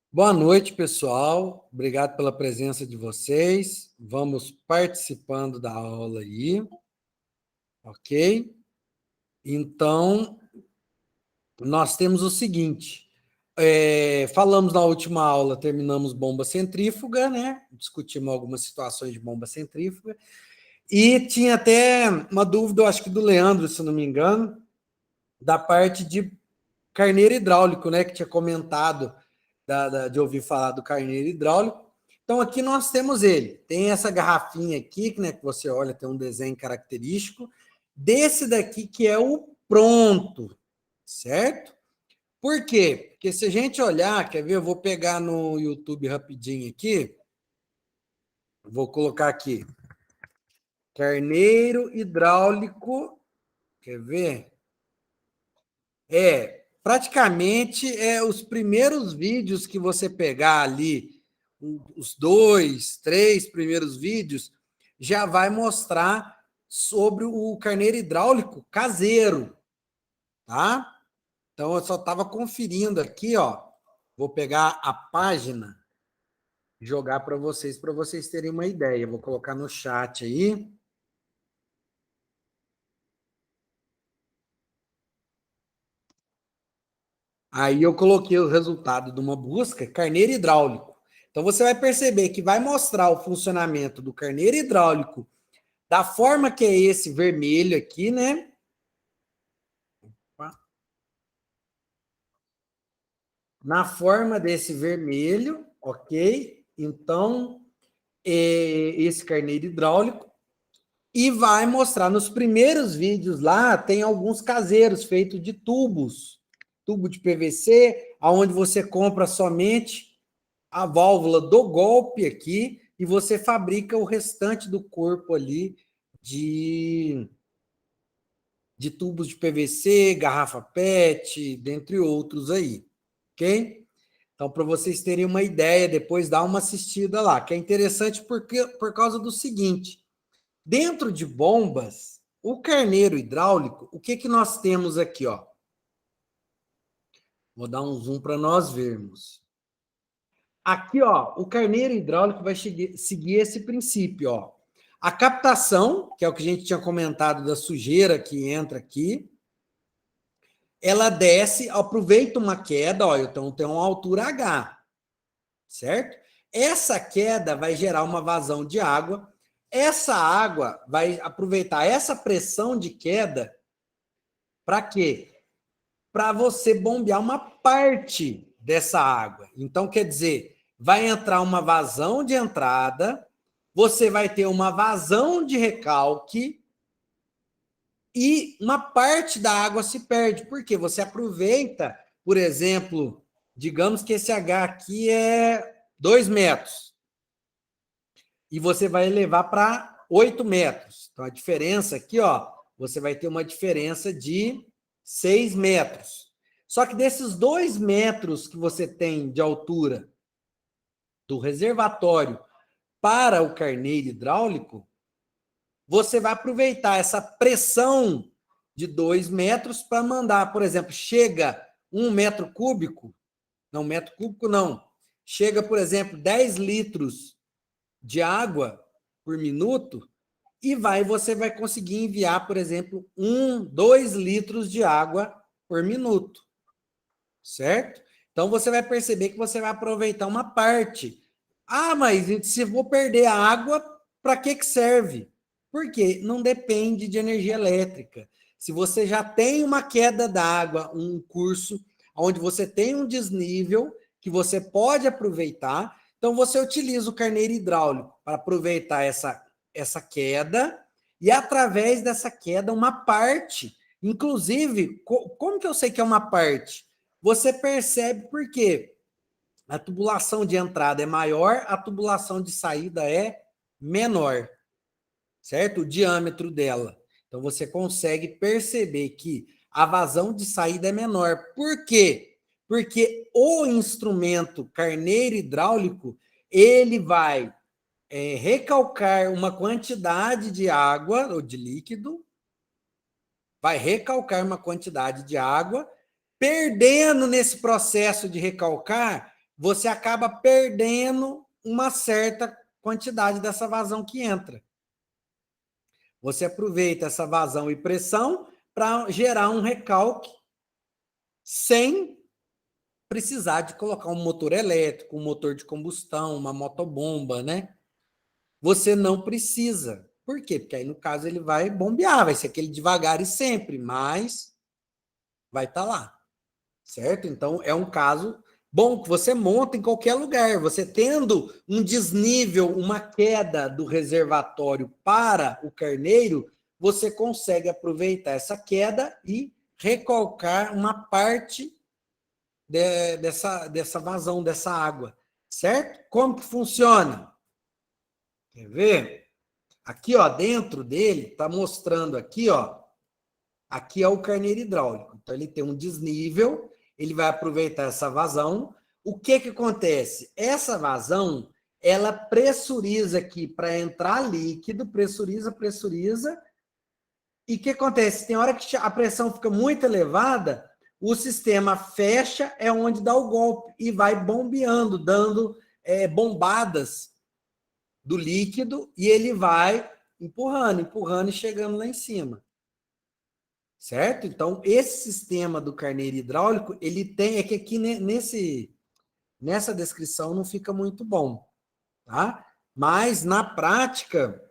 Boa noite, pessoal. Obrigado pela presença de vocês. Vamos participando da aula aí, ok? Então, nós temos o seguinte: falamos na última aula, terminamos bomba centrífuga, né? Discutimos algumas situações de bomba centrífuga. E tinha até uma dúvida, eu acho que do Leandro, se não me engano, da parte de carneiro hidráulico, né? Que tinha comentado de ouvir falar do carneiro hidráulico. Então, aqui nós temos ele. Tem essa garrafinha aqui, né, que você olha, tem um desenho característico. Desse daqui, que é o pronto, certo? Por quê? Porque se a gente olhar, quer ver? Eu vou pegar no YouTube rapidinho aqui. Vou colocar aqui. Carneiro hidráulico. Quer ver? Praticamente os primeiros vídeos que você pegar ali, os 2, 3 primeiros vídeos, já vai mostrar sobre o carneiro hidráulico caseiro, tá? Então, eu só estava conferindo aqui, ó. Vou pegar a página e jogar para vocês terem uma ideia. Vou colocar no chat aí. Aí eu coloquei o resultado de uma busca, carneiro hidráulico. Então você vai perceber que vai mostrar o funcionamento do carneiro hidráulico da forma que é esse vermelho aqui, né? Na forma desse vermelho, ok? Então, esse carneiro hidráulico. E vai mostrar nos primeiros vídeos lá, tem alguns caseiros feitos de tubos, tubo de PVC, aonde você compra somente a válvula do golpe aqui e você fabrica o restante do corpo ali de, de tubos de PVC, garrafa PET, dentre outros aí, ok? Então, para vocês terem uma ideia, depois dá uma assistida lá, que é interessante por causa do seguinte, dentro de bombas, o carneiro hidráulico, o que, que nós temos aqui, ó? Vou dar um zoom para nós vermos. Aqui, ó, o carneiro hidráulico vai seguir esse princípio, ó. A captação, que é o que a gente tinha comentado da sujeira que entra aqui, ela desce, aproveita uma queda, ó, então tem uma altura H, certo? Essa queda vai gerar uma vazão de água. Essa água vai aproveitar essa pressão de queda para quê? Para você bombear uma parte dessa água. Então, quer dizer, vai entrar uma vazão de entrada, você vai ter uma vazão de recalque e uma parte da água se perde. Por quê? Você aproveita, por exemplo, digamos que esse H aqui é 2 metros e você vai levar para 8 metros. Então, a diferença aqui, ó, você vai ter uma diferença de 6 metros. Só que desses 2 metros que você tem de altura do reservatório para o carneiro hidráulico, você vai aproveitar essa pressão de 2 metros para mandar, por exemplo, chega 1 metro cúbico, não, metro cúbico não, chega, por exemplo, 10 litros de água por minuto, e você vai conseguir enviar, por exemplo, 2 litros de água por minuto, certo? Então, você vai perceber que você vai aproveitar uma parte. Ah, mas se eu vou perder a água, para que serve? Porque não depende de energia elétrica. Se você já tem uma queda d'água, um curso onde você tem um desnível que você pode aproveitar, então você utiliza o carneiro hidráulico para aproveitar essa queda e, através dessa queda, uma parte. Inclusive, como que eu sei que é uma parte? Você percebe por quê? A tubulação de entrada é maior, a tubulação de saída é menor, certo? O diâmetro dela. Então, você consegue perceber que a vazão de saída é menor. Por quê? Porque o instrumento carneiro hidráulico, ele vai recalcar uma quantidade de água ou de líquido, vai recalcar uma quantidade de água, perdendo nesse processo de recalcar você acaba perdendo uma certa quantidade dessa vazão que entra. Você aproveita essa vazão e pressão para gerar um recalque sem precisar de colocar um motor elétrico, um motor de combustão, uma motobomba, né? Você não precisa. Por quê? Porque aí, no caso, ele vai bombear, vai ser aquele devagar e sempre, mas vai estar lá, certo? Então, é um caso bom que você monta em qualquer lugar. Você tendo um desnível, uma queda do reservatório para o carneiro, você consegue aproveitar essa queda e recalcar uma parte dessa vazão, dessa água, certo? Como que funciona? Quer ver? Aqui, ó, dentro dele, está mostrando aqui, ó, aqui é o carneiro hidráulico. Então, ele tem um desnível, ele vai aproveitar essa vazão. O que que acontece? Essa vazão, ela pressuriza aqui para entrar líquido, pressuriza. E o que acontece? Tem hora que a pressão fica muito elevada, o sistema fecha, é onde dá o golpe e vai bombeando, dando bombadas do líquido e ele vai empurrando e chegando lá em cima. Certo? Então, esse sistema do carneiro hidráulico, ele tem, é que aqui nessa descrição não fica muito bom, tá? Mas, na prática,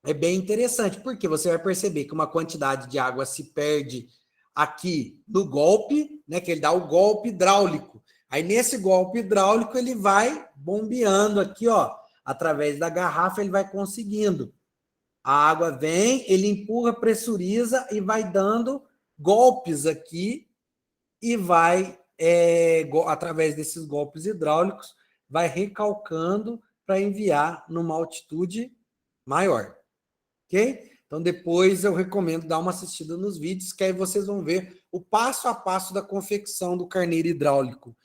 é bem interessante, porque você vai perceber que uma quantidade de água se perde aqui no golpe, né? Que ele dá o golpe hidráulico. Aí, nesse golpe hidráulico, ele vai bombeando aqui, ó, através da garrafa, ele vai conseguindo. A água vem, ele empurra, pressuriza e vai dando golpes aqui e vai, através desses golpes hidráulicos, vai recalcando para enviar numa altitude maior. Ok? Então, depois eu recomendo dar uma assistida nos vídeos, que aí vocês vão ver o passo a passo da confecção do carneiro hidráulico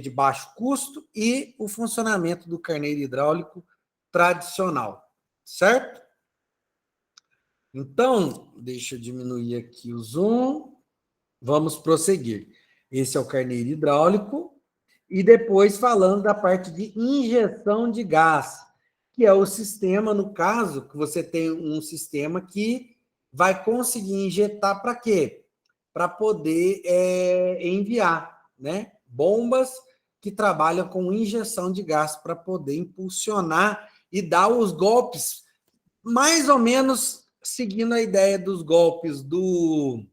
de baixo custo e o funcionamento do carneiro hidráulico tradicional, certo? Então, deixa eu diminuir aqui o zoom. Vamos prosseguir. Esse é o carneiro hidráulico. E depois falando da parte de injeção de gás, que é o sistema, no caso, que você tem um sistema que vai conseguir injetar para quê? Para poder enviar, né? Bombas que trabalham com injeção de gás para poder impulsionar e dar os golpes, mais ou menos seguindo a ideia dos golpes do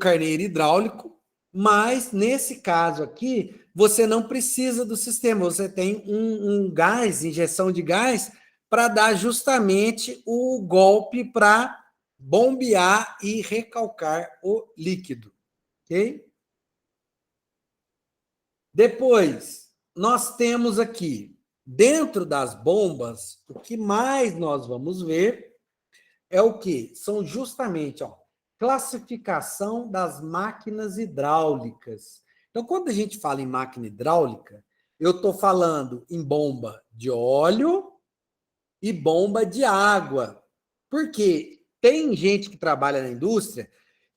carneiro hidráulico, mas nesse caso aqui, você não precisa do sistema, você tem um gás, injeção de gás, para dar justamente o golpe para bombear e recalcar o líquido, ok? Depois, nós temos aqui, dentro das bombas, o que mais nós vamos ver é o quê? São justamente, ó, classificação das máquinas hidráulicas. Então, quando a gente fala em máquina hidráulica, eu estou falando em bomba de óleo e bomba de água. Porque tem gente que trabalha na indústria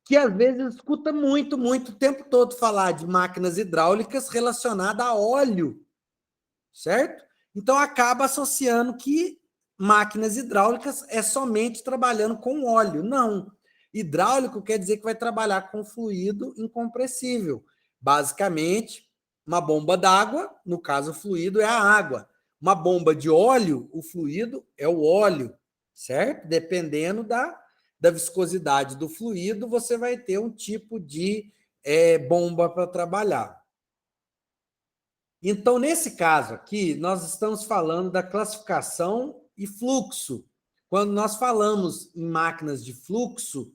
que às vezes escuta muito o tempo todo falar de máquinas hidráulicas relacionadas a óleo, certo? Então acaba associando que máquinas hidráulicas é somente trabalhando com óleo. Não. Hidráulico quer dizer que vai trabalhar com fluido incompressível. Basicamente, uma bomba d'água, no caso o fluido é a água. Uma bomba de óleo, o fluido é o óleo, certo? Dependendo da viscosidade do fluido, você vai ter um tipo de bomba para trabalhar. Então, nesse caso aqui, nós estamos falando da classificação e fluxo. Quando nós falamos em máquinas de fluxo,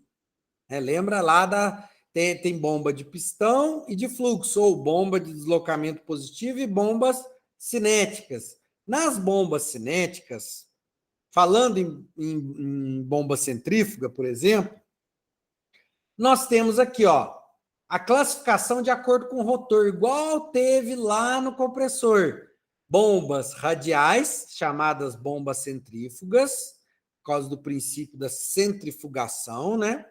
lembra lá tem bomba de pistão e de fluxo, ou bomba de deslocamento positivo e bombas cinéticas. Nas bombas cinéticas, falando em bomba centrífuga, por exemplo, nós temos aqui, ó, a classificação de acordo com o rotor, igual teve lá no compressor. Bombas radiais, chamadas bombas centrífugas, por causa do princípio da centrifugação, né?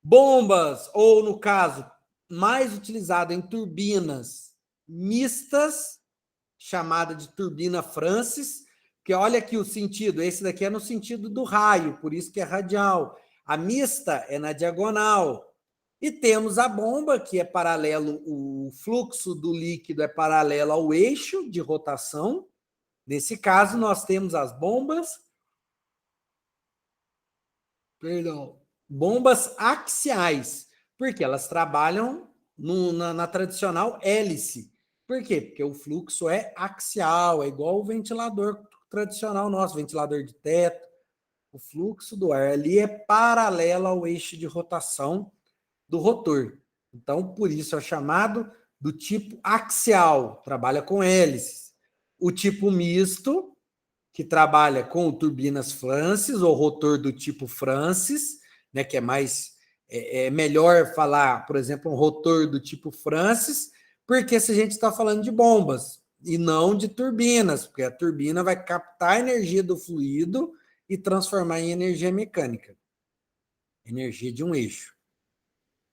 Bombas, ou no caso, mais utilizado em turbinas mistas, chamada de turbina Francis, que olha aqui o sentido, esse daqui é no sentido do raio, por isso que é radial. A mista é na diagonal. E temos a bomba, que é paralelo, o fluxo do líquido é paralelo ao eixo de rotação. Nesse caso, nós temos as bombas, bombas axiais, porque elas trabalham na tradicional hélice. Por quê? Porque o fluxo é axial, é igual o ventilador tradicional nosso, ventilador de teto. O fluxo do ar ali é paralelo ao eixo de rotação do rotor. Então, por isso é chamado do tipo axial, trabalha com hélices. O tipo misto, que trabalha com turbinas Francis, ou rotor do tipo Francis, né, que é mais melhor falar, por exemplo, um rotor do tipo Francis, porque se a gente está falando de bombas e não de turbinas, porque a turbina vai captar a energia do fluido e transformar em energia mecânica, energia de um eixo.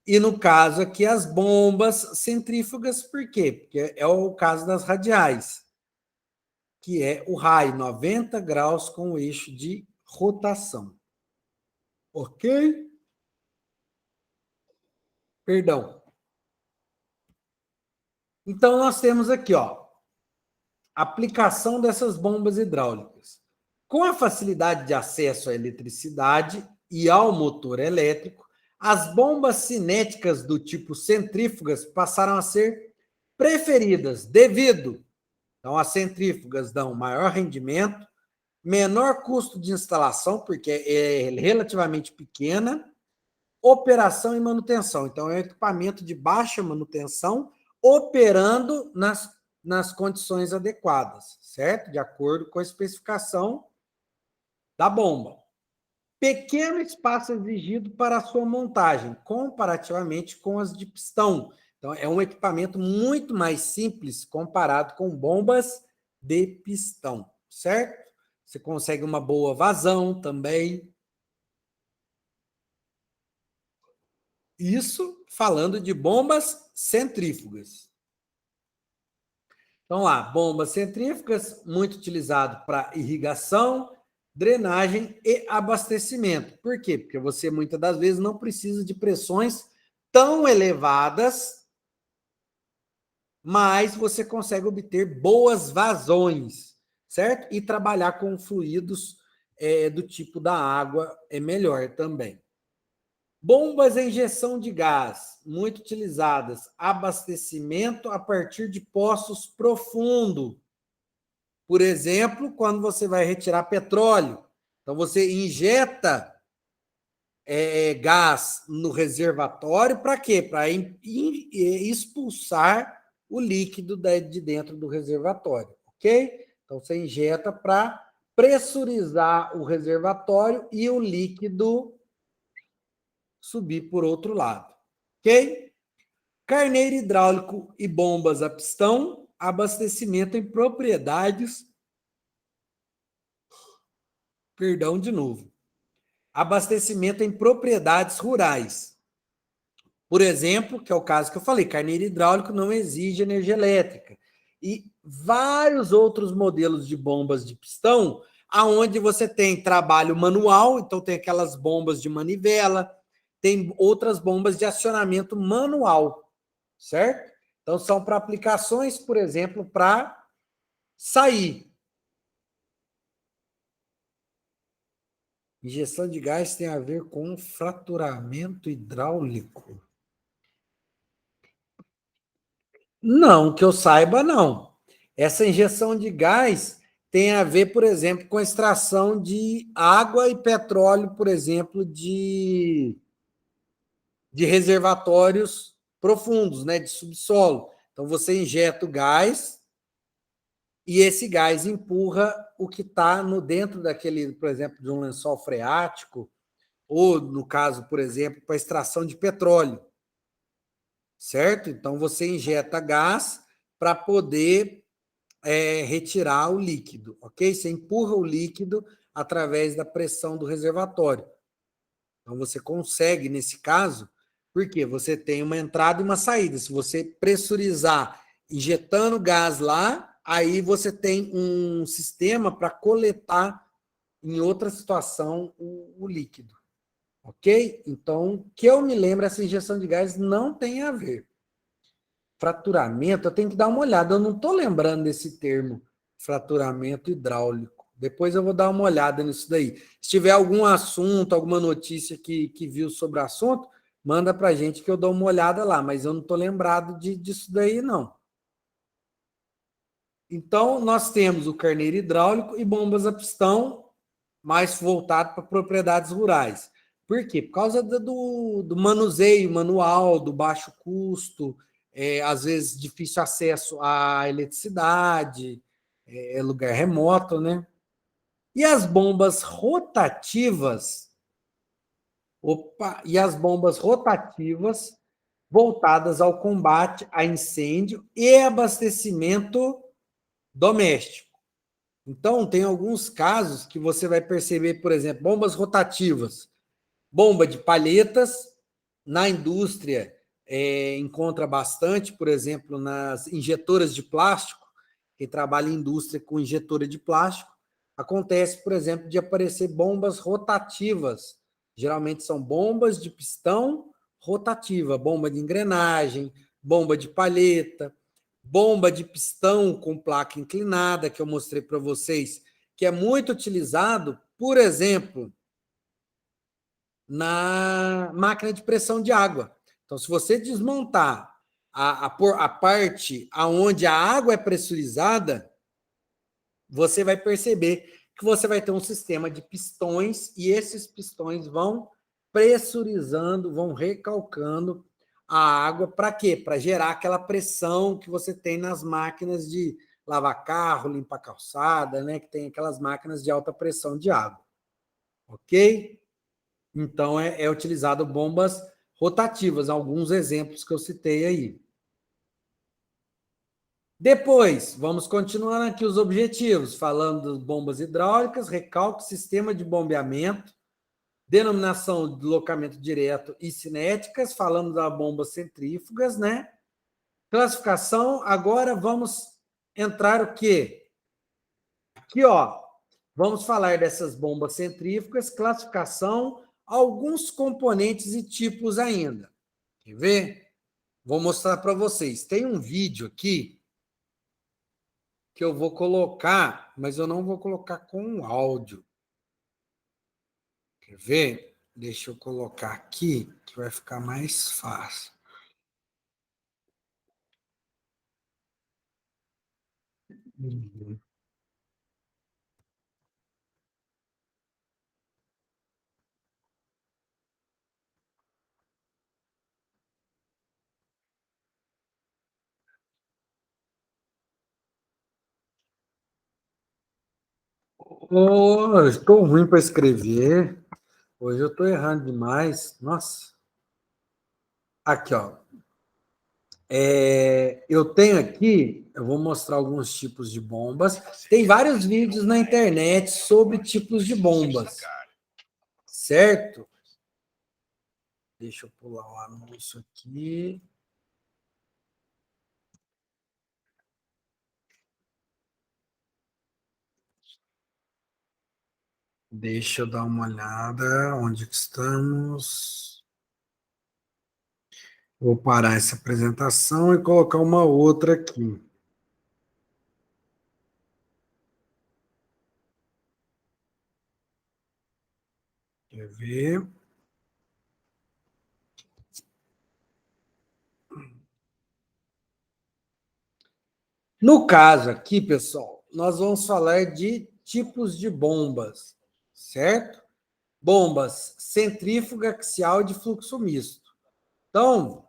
E no caso aqui, as bombas centrífugas, por quê? Porque é o caso das radiais, que é o raio, 90 graus com o eixo de rotação. Ok? Perdão. Então, nós temos aqui, ó, aplicação dessas bombas hidráulicas. Com a facilidade de acesso à eletricidade e ao motor elétrico, as bombas cinéticas do tipo centrífugas passaram a ser preferidas devido, então, as centrífugas dão maior rendimento, menor custo de instalação, porque é relativamente pequena, operação e manutenção. Então, é um equipamento de baixa manutenção, operando nas condições adequadas, certo? De acordo com a especificação da bomba. Pequeno espaço exigido para a sua montagem, comparativamente com as de pistão. Então, é um equipamento muito mais simples comparado com bombas de pistão, certo? Você consegue uma boa vazão também. Isso falando de bombas centrífugas. Então, lá, bombas centrífugas, muito utilizado para irrigação, drenagem e abastecimento. Por quê? Porque você, muitas das vezes, não precisa de pressões tão elevadas, mas você consegue obter boas vazões, certo? E trabalhar com fluidos do tipo da água é melhor também. Bombas em injeção de gás, muito utilizadas. Abastecimento a partir de poços profundos. Por exemplo, quando você vai retirar petróleo. Então, você injeta gás no reservatório para quê? Para expulsar o líquido de dentro do reservatório, ok? Então, você injeta para pressurizar o reservatório e o líquido subir por outro lado, ok? Carneiro hidráulico e bombas a pistão, abastecimento em propriedades, perdão de novo, abastecimento em propriedades rurais. Por exemplo, que é o caso que eu falei, carneiro hidráulico não exige energia elétrica. E vários outros modelos de bombas de pistão, aonde você tem trabalho manual, então tem aquelas bombas de manivela, tem outras bombas de acionamento manual, certo? Então, são para aplicações, por exemplo, para sair. Injeção de gás tem a ver com fraturamento hidráulico? Não, que eu saiba, não. Essa injeção de gás tem a ver, por exemplo, com a extração de água e petróleo, por exemplo, de reservatórios profundos, né, de subsolo. Então, você injeta o gás e esse gás empurra o que está dentro daquele, por exemplo, de um lençol freático, ou, no caso, por exemplo, para extração de petróleo, certo? Então, você injeta gás para poder retirar o líquido, ok? Você empurra o líquido através da pressão do reservatório. Então, você consegue, nesse caso, Porque você tem uma entrada e uma saída. Se você pressurizar injetando gás lá, aí você tem um sistema para coletar em outra situação o líquido. Ok? Então, que eu me lembro, essa injeção de gás não tem a ver. Fraturamento, eu tenho que dar uma olhada. Eu não estou lembrando desse termo, fraturamento hidráulico. Depois eu vou dar uma olhada nisso daí. Se tiver algum assunto, alguma notícia que viu sobre o assunto, manda para a gente que eu dou uma olhada lá. Mas eu não estou lembrado disso daí, não. Então, nós temos o carneiro hidráulico e bombas a pistão, mais voltado para propriedades rurais. Por quê? Por causa do manuseio manual, do baixo custo, às vezes difícil acesso à eletricidade, lugar remoto, né? E as bombas rotativas, e as bombas rotativas voltadas ao combate a incêndio e abastecimento doméstico. Então, tem alguns casos que você vai perceber, por exemplo, bombas rotativas, bomba de palhetas, na indústria encontra bastante, por exemplo, nas injetoras de plástico, quem trabalha em indústria com injetora de plástico, acontece, por exemplo, de aparecer bombas rotativas, geralmente são bombas de pistão rotativa, bomba de engrenagem, bomba de palheta, bomba de pistão com placa inclinada, que eu mostrei para vocês, que é muito utilizado, por exemplo, na máquina de pressão de água. Então, se você desmontar a parte onde a água é pressurizada, você vai perceber que você vai ter um sistema de pistões e esses pistões vão pressurizando, vão recalcando a água. Para quê? Para gerar aquela pressão que você tem nas máquinas de lavar carro, limpar calçada, né? Que tem aquelas máquinas de alta pressão de água. Ok? Então, é utilizado bombas rotativas, alguns exemplos que eu citei aí. Depois, vamos continuando aqui os objetivos, falando de bombas hidráulicas, recalque, sistema de bombeamento, denominação de deslocamento direto e cinéticas, falando das bombas centrífugas, né? Classificação, agora vamos entrar o quê? Aqui, ó, vamos falar dessas bombas centrífugas, classificação, alguns componentes e tipos ainda. Quer ver? Vou mostrar para vocês. Tem um vídeo aqui que eu vou colocar, mas eu não vou colocar com áudio. Quer ver? Deixa eu colocar aqui, que vai ficar mais fácil. Uhum. Oh, estou ruim para escrever. Hoje eu estou errando demais. Nossa. Aqui, ó. Eu tenho aqui, eu vou mostrar alguns tipos de bombas. Tem vários vídeos na internet sobre tipos de bombas. Certo? Deixa eu pular o anúncio aqui. Deixa eu dar uma olhada onde que estamos. Vou parar essa apresentação e colocar uma outra aqui. Quer ver? No caso aqui, pessoal, nós vamos falar de tipos de bombas, certo? Bombas centrífuga axial de fluxo misto. Então,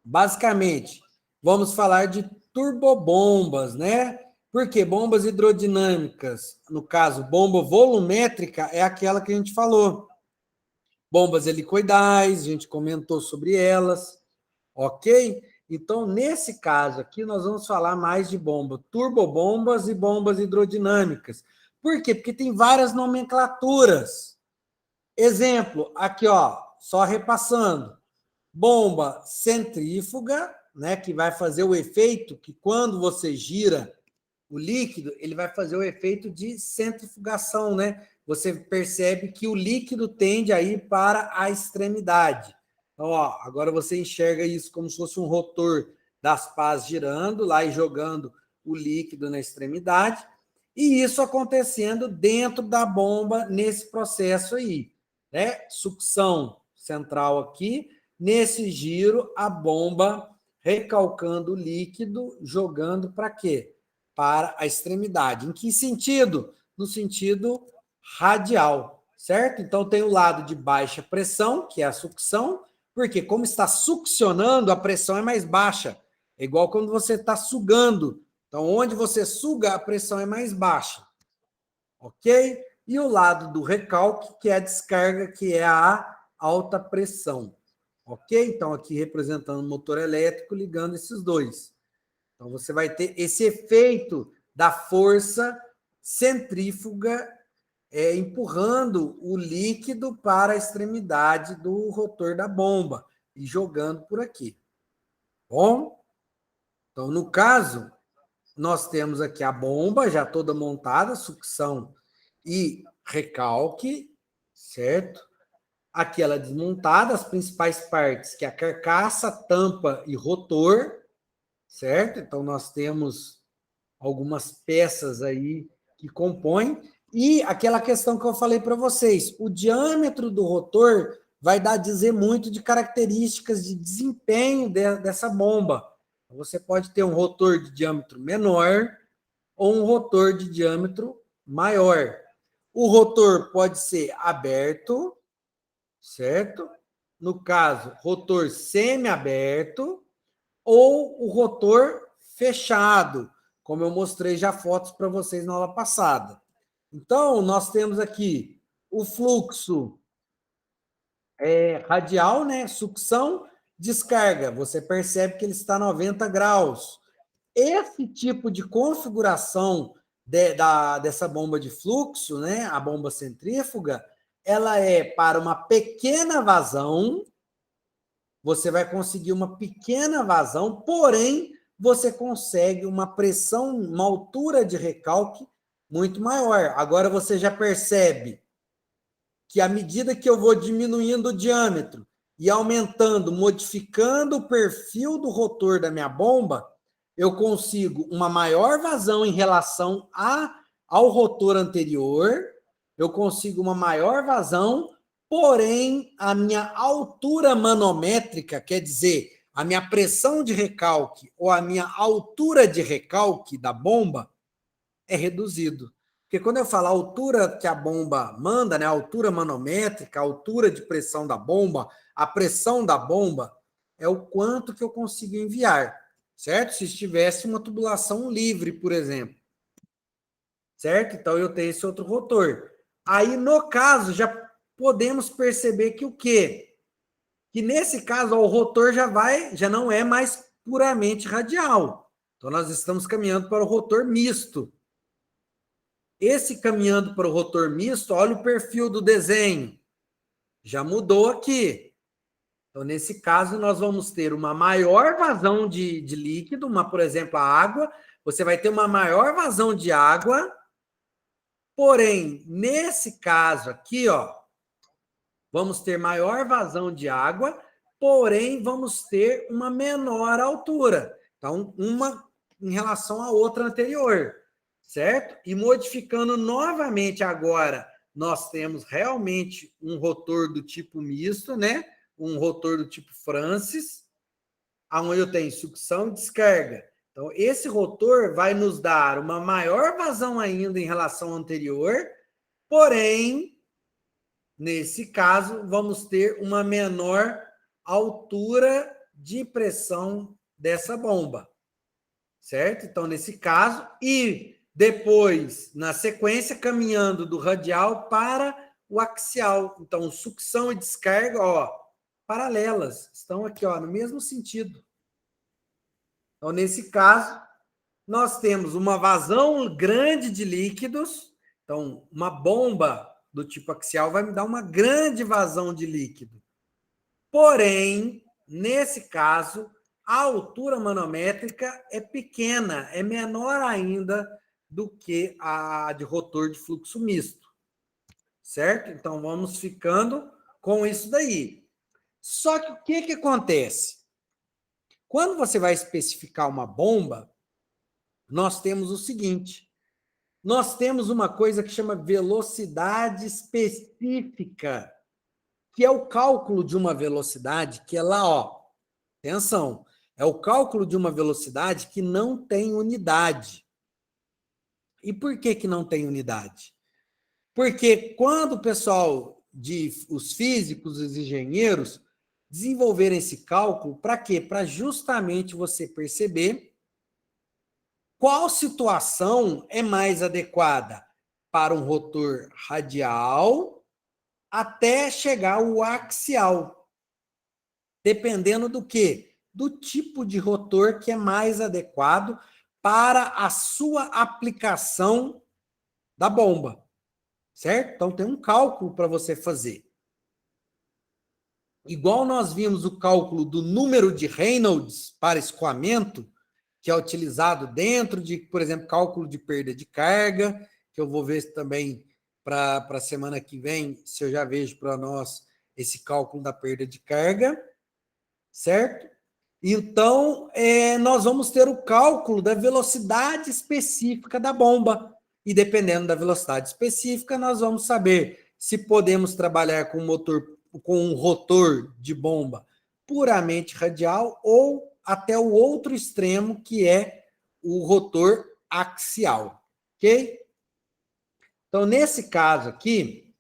basicamente, vamos falar de turbobombas, né? Porque bombas hidrodinâmicas, no caso, bomba volumétrica, é aquela que a gente falou. Bombas helicoidais, a gente comentou sobre elas, ok? Então, nesse caso aqui, nós vamos falar mais de bomba, turbobombas e bombas hidrodinâmicas. Por quê? Porque tem várias nomenclaturas. Exemplo, aqui, ó, só repassando. Bomba centrífuga, né, que vai fazer o efeito que quando você gira o líquido, ele vai fazer o efeito de centrifugação, né? Você percebe que o líquido tende a ir para a extremidade. Então, ó, agora você enxerga isso como se fosse um rotor das pás girando lá e jogando o líquido na extremidade, e isso acontecendo dentro da bomba nesse processo aí, né? Sucção central aqui, nesse giro, a bomba recalcando o líquido, jogando para quê? Para a extremidade. Em que sentido? No sentido radial, certo? Então tem o lado de baixa pressão, que é a sucção, porque como está succionando, a pressão é mais baixa. É igual quando você está sugando. Então, onde você suga, a pressão é mais baixa. Ok? E o lado do recalque, que é a descarga, que é a alta pressão. Ok? Então, aqui representando o motor elétrico, ligando esses dois. Então, você vai ter esse efeito da força centrífuga empurrando o líquido para a extremidade do rotor da bomba e jogando por aqui. Bom? Então, no caso, nós temos aqui a bomba já toda montada, sucção e recalque, certo? Aqui ela desmontada, as principais partes, que é a carcaça, tampa e rotor, certo? Então, nós temos algumas peças aí que compõem. E aquela questão que eu falei para vocês, o diâmetro do rotor vai dar a dizer muito de características de desempenho dessa bomba. Você pode ter um rotor de diâmetro menor ou um rotor de diâmetro maior. O rotor pode ser aberto, certo? No caso, rotor semi-aberto, ou o rotor fechado, como eu mostrei já fotos para vocês na aula passada. Então, nós temos aqui o fluxo radial, né? Sucção, descarga. Você percebe que ele está 90 graus. Esse tipo de configuração dessa bomba de fluxo, né? A bomba centrífuga, ela é para uma pequena vazão. Você vai conseguir uma pequena vazão, porém, você consegue uma pressão, uma altura de recalque muito maior. Agora você já percebe que à medida que eu vou diminuindo o diâmetro e aumentando, modificando o perfil do rotor da minha bomba, eu consigo uma maior vazão em relação ao rotor anterior, eu consigo uma maior vazão, porém, a minha altura manométrica, quer dizer, a minha pressão de recalque ou a minha altura de recalque da bomba é reduzido. Porque quando eu falo a altura que a bomba manda, né, a altura manométrica, a altura de pressão da bomba, a pressão da bomba, é o quanto que eu consigo enviar, certo? Se estivesse uma tubulação livre, por exemplo. Certo? Então, eu tenho esse outro rotor. Aí, no caso, já podemos perceber que o quê? Que nesse caso, ó, o rotor já não é mais puramente radial. Então, nós estamos caminhando para o rotor misto. Esse caminhando para o rotor misto, olha o perfil do desenho. Já mudou aqui. Então, nesse caso, nós vamos ter uma maior vazão de líquido, por exemplo, a água. Você vai ter uma maior vazão de água. Porém, nesse caso aqui, ó, vamos ter maior vazão de água, porém, vamos ter uma menor altura. Então, uma em relação à outra anterior, certo? E modificando novamente agora, nós temos realmente um rotor do tipo misto, né? Um rotor do tipo Francis, onde eu tenho sucção e descarga. Então, esse rotor vai nos dar uma maior vazão ainda em relação ao anterior, porém, nesse caso, vamos ter uma menor altura de pressão dessa bomba, certo? Então, nesse caso, e depois, na sequência, caminhando do radial para o axial. Então, sucção e descarga, ó, paralelas, estão aqui, ó, no mesmo sentido. Então, nesse caso, nós temos uma vazão grande de líquidos. Então, uma bomba do tipo axial vai me dar uma grande vazão de líquido. Porém, nesse caso, a altura manométrica é pequena, é menor ainda do que a de rotor de fluxo misto, certo? Então, vamos ficando com isso daí. Só que o que acontece? Quando você vai especificar uma bomba, nós temos o seguinte, nós temos uma coisa que chama velocidade específica, que é o cálculo de uma velocidade que é lá, ó, atenção, é o cálculo de uma velocidade que não tem unidade. E por que não tem unidade? Porque quando o pessoal, os físicos, os engenheiros, desenvolverem esse cálculo, para quê? Para justamente você perceber qual situação é mais adequada para um rotor radial até chegar ao axial. Dependendo do quê? Do tipo de rotor que é mais adequado para a sua aplicação da bomba, certo? Então, tem um cálculo para você fazer. Igual nós vimos o cálculo do número de Reynolds para escoamento, que é utilizado dentro de, por exemplo, cálculo de perda de carga, que eu vou ver também para a semana que vem, se eu já vejo para nós esse cálculo da perda de carga, certo? Então, nós vamos ter o cálculo da velocidade específica da bomba. E dependendo da velocidade específica, nós vamos saber se podemos trabalhar com um rotor de bomba puramente radial ou até o outro extremo, que é o rotor axial. Ok? Então, nesse caso aqui,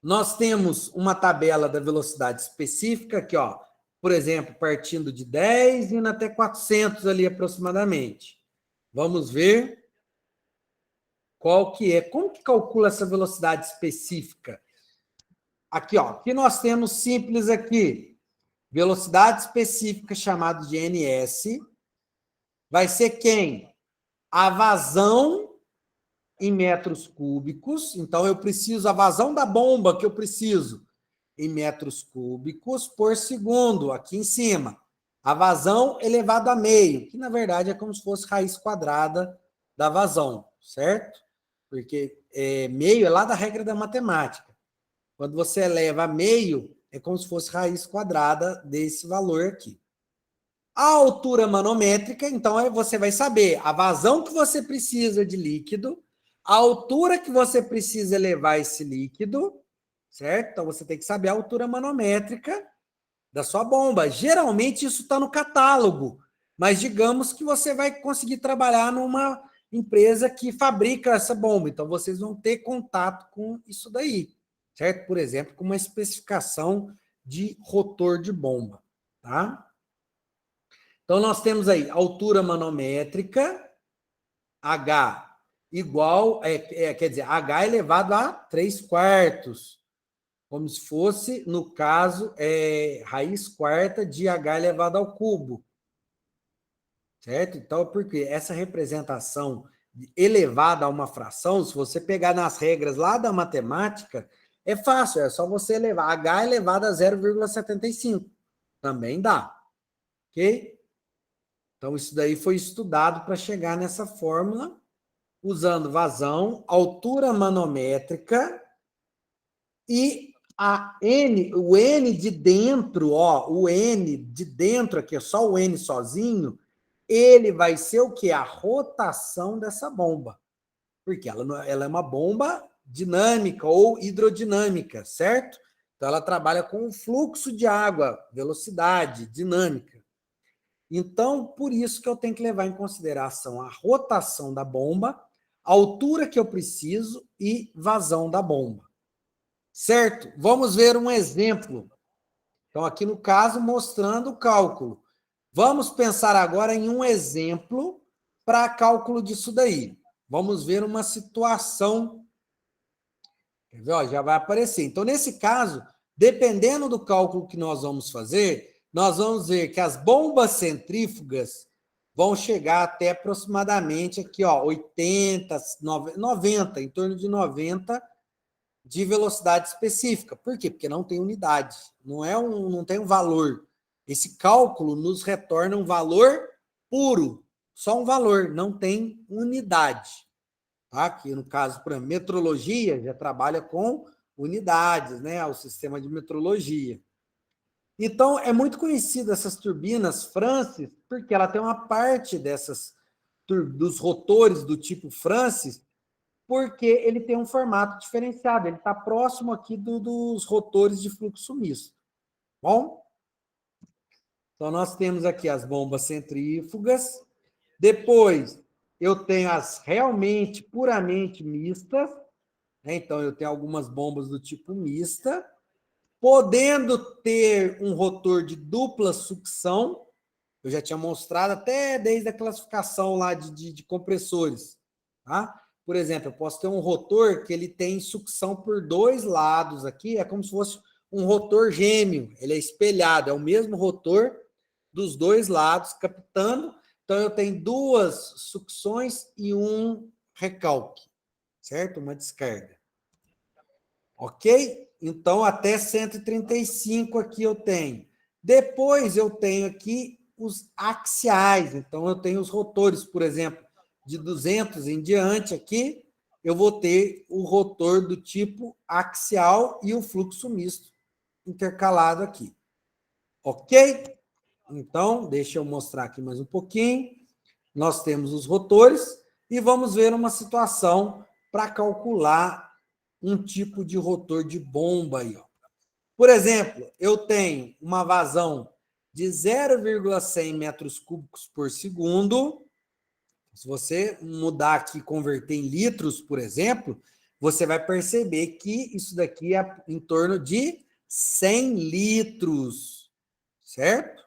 nós temos uma tabela da velocidade específica aqui, ó. Por exemplo, partindo de 10 e indo até 400 ali aproximadamente. Vamos ver qual que é. Como que calcula essa velocidade específica? Aqui, ó. Aqui nós temos simples aqui. Velocidade específica chamada de NS. Vai ser quem? A vazão em metros cúbicos. Então, eu preciso, a vazão da bomba que eu preciso em metros cúbicos por segundo, aqui em cima. A vazão elevado a meio, que na verdade é como se fosse raiz quadrada da vazão, certo? Porque meio é lá da regra da matemática. Quando você eleva a meio, é como se fosse raiz quadrada desse valor aqui. A altura manométrica, então, você vai saber a vazão que você precisa de líquido, a altura que você precisa elevar esse líquido, certo? Então, você tem que saber a altura manométrica da sua bomba. Geralmente, isso está no catálogo, mas digamos que você vai conseguir trabalhar numa empresa que fabrica essa bomba. Então, vocês vão ter contato com isso daí, certo? Por exemplo, com uma especificação de rotor de bomba, tá? Então, nós temos aí altura manométrica, H igual, quer dizer, H elevado a 3/4, como se fosse, no caso, raiz quarta de H elevado ao cubo, certo? Então, porque essa representação elevada a uma fração, se você pegar nas regras lá da matemática, é fácil, é só você elevar H elevado a 0,75, também dá, ok? Então, isso daí foi estudado para chegar nessa fórmula, usando vazão, altura manométrica e o N de dentro, ó, o N de dentro aqui, só o N sozinho, ele vai ser o quê? A rotação dessa bomba. Porque ela é uma bomba dinâmica ou hidrodinâmica, certo? Então, ela trabalha com o fluxo de água, velocidade, dinâmica. Então, por isso que eu tenho que levar em consideração a rotação da bomba, a altura que eu preciso e vazão da bomba. Certo? Vamos ver um exemplo. Então, aqui no caso, mostrando o cálculo. Vamos pensar agora em um exemplo para cálculo disso daí. Vamos ver uma situação. Quer ver? Ó, já vai aparecer. Então, nesse caso, dependendo do cálculo que nós vamos fazer, nós vamos ver que as bombas centrífugas vão chegar até aproximadamente aqui, ó, 80, 90, em torno de 90 de velocidade específica. Por quê? Porque não tem unidade, não tem um valor. Esse cálculo nos retorna um valor puro, só um valor, não tem unidade. Tá? Que no caso, por exemplo, metrologia já trabalha com unidades, né? O sistema de metrologia. Então, é muito conhecida essas turbinas Francis, porque ela tem uma parte dos rotores do tipo Francis, porque ele tem um formato diferenciado, ele está próximo aqui dos rotores de fluxo misto. Bom? Então, nós temos aqui as bombas centrífugas. Depois, eu tenho as realmente, puramente mistas. Né? Então, eu tenho algumas bombas do tipo mista, podendo ter um rotor de dupla sucção. Eu já tinha mostrado até desde a classificação lá de compressores. Tá? Por exemplo, eu posso ter um rotor que ele tem sucção por dois lados aqui, é como se fosse um rotor gêmeo, ele é espelhado, é o mesmo rotor dos dois lados, captando. Então, eu tenho duas sucções e um recalque, certo? Uma descarga. Ok? Então, até 135 aqui eu tenho. Depois, eu tenho aqui os axiais. Então, eu tenho os rotores, por exemplo, de 200 em diante aqui, eu vou ter o rotor do tipo axial e o fluxo misto intercalado aqui. Ok? Então, deixa eu mostrar aqui mais um pouquinho. Nós temos os rotores e vamos ver uma situação para calcular um tipo de rotor de bomba aí. Ó. Por exemplo, eu tenho uma vazão de 0,100 metros cúbicos por segundo. Se você mudar aqui e converter em litros, por exemplo, você vai perceber que isso daqui é em torno de 100 litros, certo?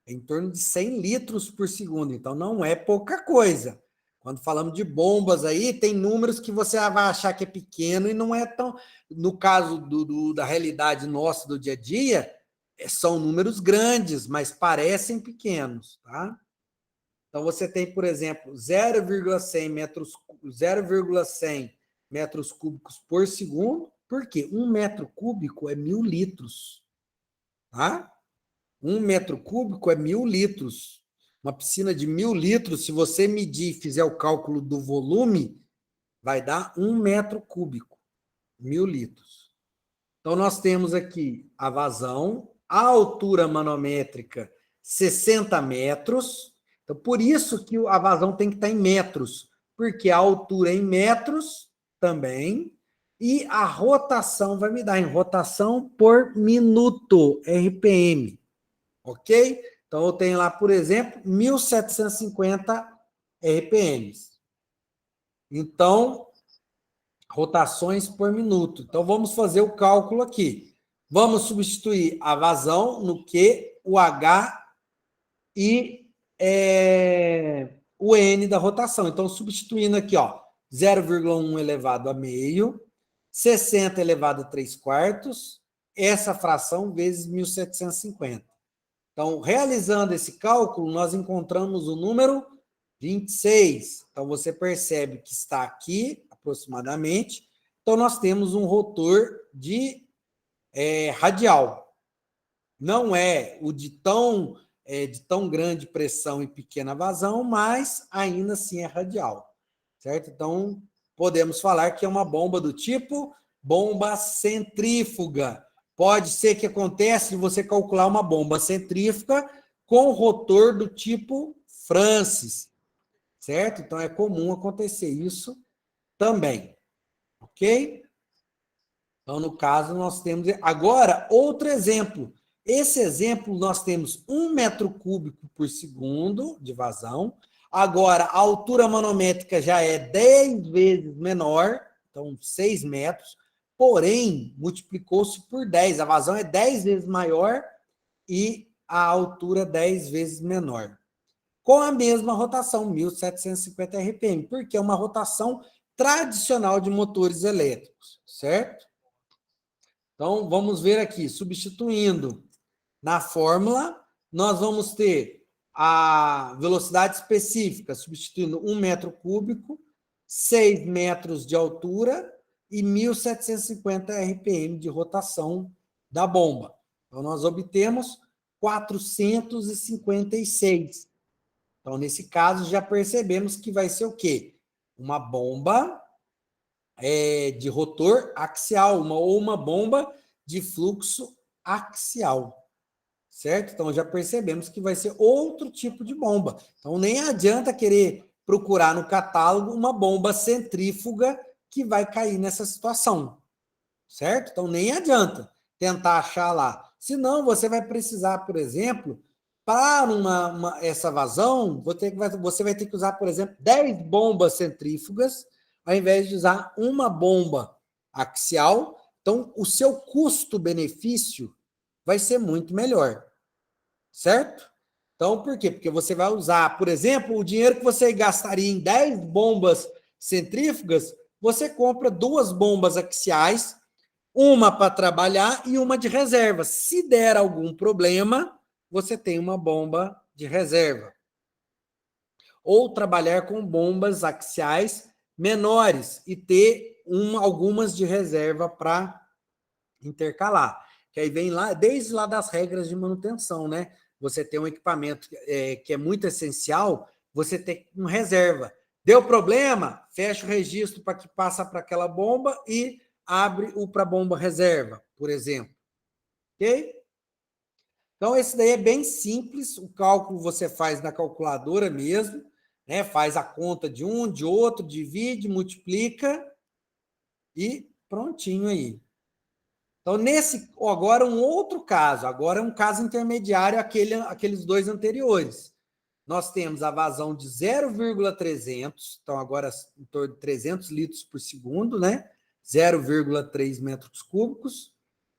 É em torno de 100 litros por segundo, então não é pouca coisa. Quando falamos de bombas aí, tem números que você vai achar que é pequeno e não é tão... No caso da realidade nossa do dia a dia, são números grandes, mas parecem pequenos, tá? Então, você tem, por exemplo, 0,100 metros cúbicos por segundo. Por quê? 1 metro cúbico é 1.000 litros, tá? 1 metro cúbico é 1.000 litros. Uma piscina de 1.000 litros, se você medir e fizer o cálculo do volume, vai dar 1 metro cúbico, 1.000 litros. Então, nós temos aqui a vazão, a altura manométrica, 60 metros. Então, por isso que a vazão tem que estar em metros, porque a altura é em metros também, e a rotação vai me dar em rotação por minuto, RPM. Ok? Então, eu tenho lá, por exemplo, 1.750 RPMs. Então, rotações por minuto. Então, vamos fazer o cálculo aqui. Vamos substituir a vazão no Q, o H e o N da rotação. Então, substituindo aqui, 0,1 elevado a meio, 60 elevado a 3/4, essa fração vezes 1.750. Então, realizando esse cálculo, nós encontramos o número 26. Então, você percebe que está aqui, aproximadamente. Então, nós temos um rotor de radial. Não é o de tão grande pressão e pequena vazão, mas ainda assim é radial. Certo? Então, podemos falar que é uma bomba do tipo bomba centrífuga. Pode ser que aconteça você calcular uma bomba centrífuga com rotor do tipo Francis, certo? Então, é comum acontecer isso também, ok? Então, no caso, nós temos... Agora, outro exemplo. Esse exemplo, nós temos 1 metro cúbico por segundo de vazão. Agora, a altura manométrica já é 10 vezes menor, então 6 metros, porém, multiplicou-se por 10. A vazão é 10 vezes maior e a altura 10 vezes menor. Com a mesma rotação, 1.750 RPM, porque é uma rotação tradicional de motores elétricos, certo? Então, vamos ver aqui, substituindo na fórmula, nós vamos ter a velocidade específica, substituindo 1 metro cúbico, 6 metros de altura e 1.750 RPM de rotação da bomba. Então, nós obtemos 456. Então, nesse caso, já percebemos que vai ser o quê? Uma bomba de rotor axial, ou uma bomba de fluxo axial, certo? Então, já percebemos que vai ser outro tipo de bomba. Então, nem adianta querer procurar no catálogo uma bomba centrífuga que vai cair nessa situação, certo? Então, nem adianta tentar achar lá. Senão, você vai precisar, por exemplo, para essa vazão, você vai ter que usar, por exemplo, 10 bombas centrífugas, ao invés de usar uma bomba axial. Então, o seu custo-benefício vai ser muito melhor, certo? Então, por quê? Porque você vai usar, por exemplo, o dinheiro que você gastaria em 10 bombas centrífugas, você compra 2 bombas axiais, uma para trabalhar e uma de reserva. Se der algum problema, você tem uma bomba de reserva. Ou trabalhar com bombas axiais menores e ter algumas de reserva para intercalar. Que aí vem lá, desde lá das regras de manutenção, né? Você tem um equipamento que é muito essencial, você tem uma reserva. Deu problema, fecha o registro para que passa para aquela bomba e abre o para bomba reserva, por exemplo. Ok? Então, esse daí é bem simples, o cálculo você faz na calculadora mesmo, né? Faz a conta de um, de outro, divide, multiplica e prontinho aí. Então, agora um outro caso, agora é um caso intermediário aqueles dois anteriores. Nós temos a vazão de 0,300, então agora em torno de 300 litros por segundo, né? 0,3 metros cúbicos,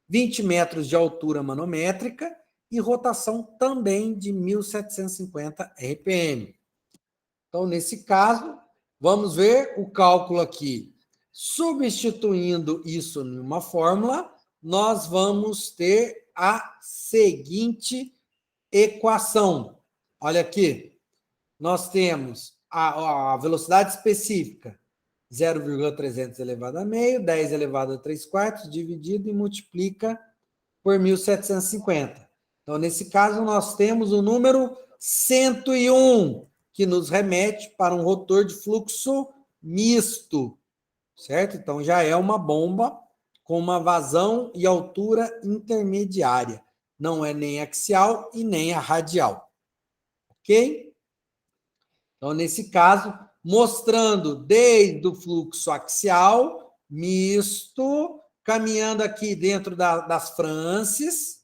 20 metros de altura manométrica e rotação também de 1.750 RPM. Então, nesse caso, vamos ver o cálculo aqui. Substituindo isso em uma fórmula, nós vamos ter a seguinte equação. Olha aqui, nós temos a velocidade específica, 0,300 elevado a meio, 10 elevado a 3 quartos, dividido e multiplica por 1.750. Então, nesse caso, nós temos o número 101, que nos remete para um rotor de fluxo misto, certo? Então, já é uma bomba com uma vazão e altura intermediária. Não é nem axial e nem a radial. Ok? Então, nesse caso, mostrando desde o fluxo axial, misto, caminhando aqui dentro das frances.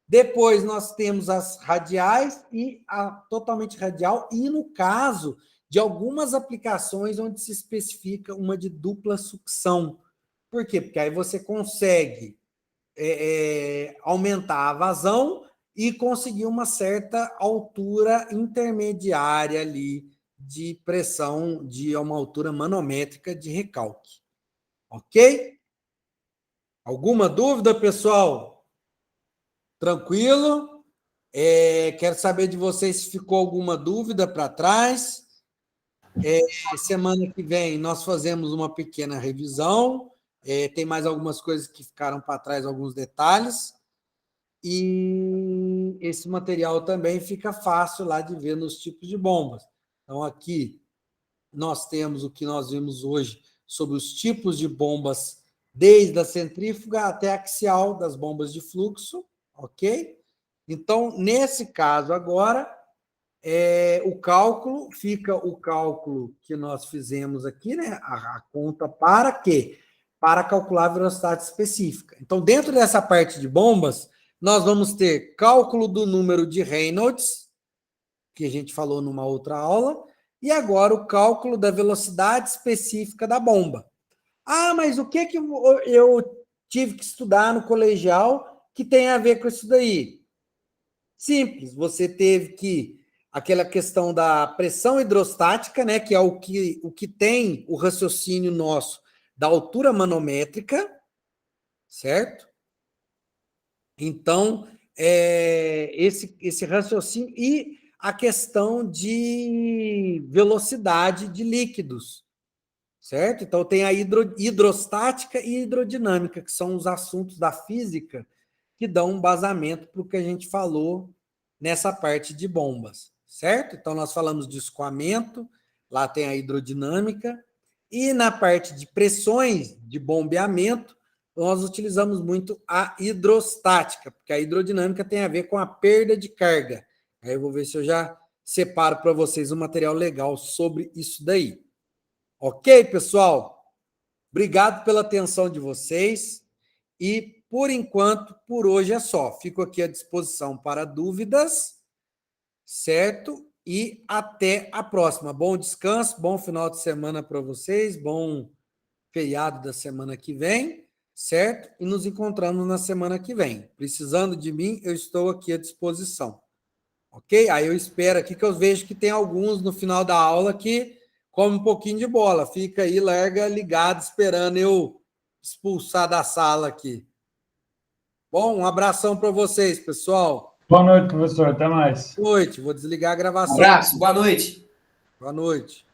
Depois nós temos as radiais e a totalmente radial, e no caso de algumas aplicações onde se especifica uma de dupla sucção. Por quê? Porque aí você consegue aumentar a vazão e conseguir uma certa altura intermediária ali de pressão, de uma altura manométrica de recalque. Ok? Alguma dúvida, pessoal? Tranquilo? Quero saber de vocês se ficou alguma dúvida para trás. Semana que vem nós fazemos uma pequena revisão. Tem mais algumas coisas que ficaram para trás, alguns detalhes. E esse material também fica fácil lá de ver nos tipos de bombas. Então, aqui nós temos o que nós vimos hoje sobre os tipos de bombas, desde a centrífuga até a axial das bombas de fluxo, ok? Então, nesse caso agora, o cálculo, fica o cálculo que nós fizemos aqui, né? A conta para quê? Para calcular a velocidade específica. Então, dentro dessa parte de bombas, nós vamos ter cálculo do número de Reynolds, que a gente falou numa outra aula, e agora o cálculo da velocidade específica da bomba. Ah, mas o que eu tive que estudar no colegial que tem a ver com isso daí? Simples, você teve que aquela questão da pressão hidrostática, né, que é o que tem o raciocínio nosso da altura manométrica, certo? Então, esse raciocínio e a questão de velocidade de líquidos, certo? Então, tem a hidrostática e hidrodinâmica, que são os assuntos da física que dão um embasamento para o que a gente falou nessa parte de bombas, certo? Então, nós falamos de escoamento, lá tem a hidrodinâmica, e na parte de pressões de bombeamento, nós utilizamos muito a hidrostática, porque a hidrodinâmica tem a ver com a perda de carga. Aí eu vou ver se eu já separo para vocês um material legal sobre isso daí. Ok, pessoal? Obrigado pela atenção de vocês e, por enquanto, por hoje é só. Fico aqui à disposição para dúvidas, certo? E até a próxima. Bom descanso, bom final de semana para vocês, bom feriado da semana que vem, certo? E nos encontramos na semana que vem. Precisando de mim, eu estou aqui à disposição. Ok? Aí eu espero aqui que eu vejo que tem alguns no final da aula que come um pouquinho de bola. Fica aí, larga ligado, esperando eu expulsar da sala aqui. Bom, um abração para vocês, pessoal. Boa noite, professor. Até mais. Boa noite. Vou desligar a gravação. Um abraço, boa noite. Boa noite.